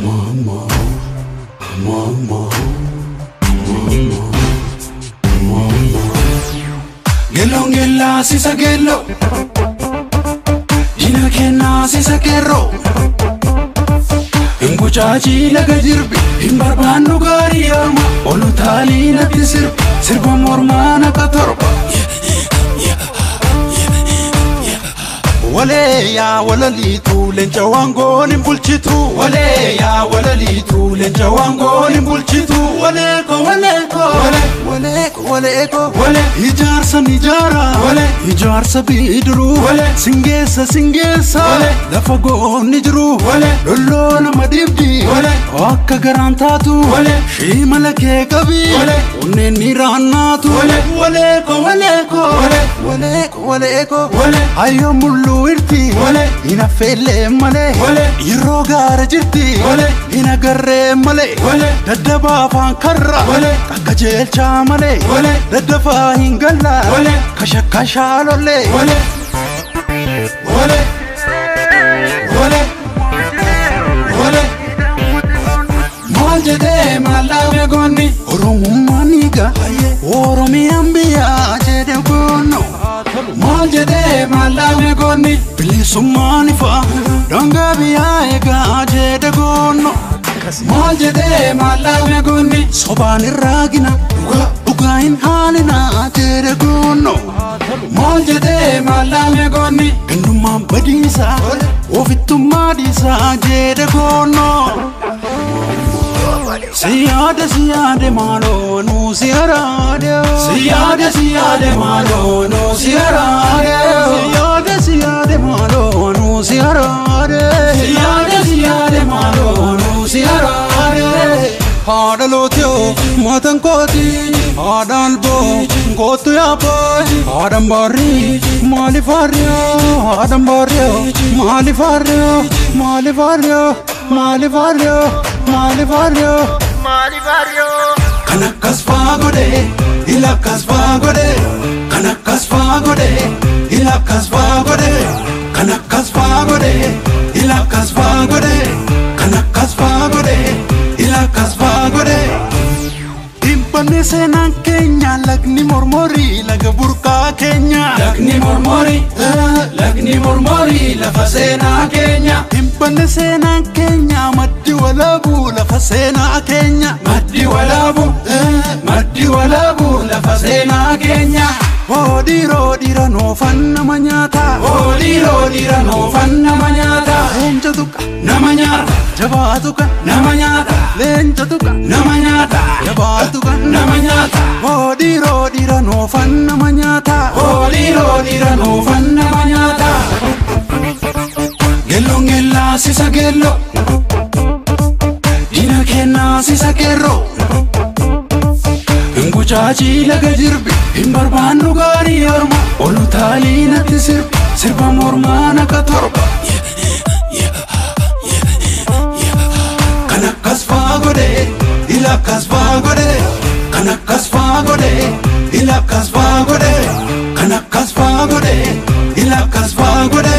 Mama, mama, Gelong gela sisa gelo, Dina kena sisa kero. Inguchachi laga jirbi, imbarbanu gari arma, olutali na tisirbi, sirba mormana katorba. Wale ya walalitu lenja wango nimbulchitu. Wale ya walalitu lenja wango nimbulchitu. Wale ijarsa nijara. Ijarsa bidru. Singesa. Lafago nijru. Lolo na madibdi. Akka garantatu. Shima lake kabi. Unne niranatu. Ayo mullu irti. Ina fele male. Iro gara jirti. Ina garre male. Daddaba fan karra. Akka jelcha male. Daddafa hingalla. Kasha lolle. Maljede malame gonni. Oromumaniga. Oromiyambiya jede gonno. Maljede malame gonni. Bilisumani fa. Danga biya ega jede gonno. Maljede malame gonni. Sobani ragina. Ugain halina jede gonno. Maljede malame gonni. Enduma badisa. Ofituma disa jede gonno. Siyade malo no siyarade. Siyade malo no siyarade. Siyade malo no siyarade. Siyade malo no siyarade. Hadalotyo matankoti hadalbo gotu yapo hadambari malifario hadambario malifario Kanakas fagode ilakas fagode Kanakas fagode ilakas fagode Kanakas fagode ilakas fagode Kanakas fagode ilakas fagode Timpane sena Kenya lagni mormori laga burka Kenya lagni mormori lafa sena Kenya Timpane sena Kenya maddi walabu lafa sena Kenya maddi walabu lafa sena Kenya Odiro no fanna manyata Odiro no fanna manyata Lenjatuka namanyata Jabatuka namanyata Lenjatuka namanyata Jabatuka namanyata Odiro no fanna manyata Odiro no fanna manyata Gelongela sisa gelo Dina kena sisa kero Inguchachi laga jirbi imbarbanu gari arma olutali na tisirbi sirba mormana katorba Kanakas fagode ilakas fagode Kanakas fagode ilakas fagode Kanakas fagode ilakas fagode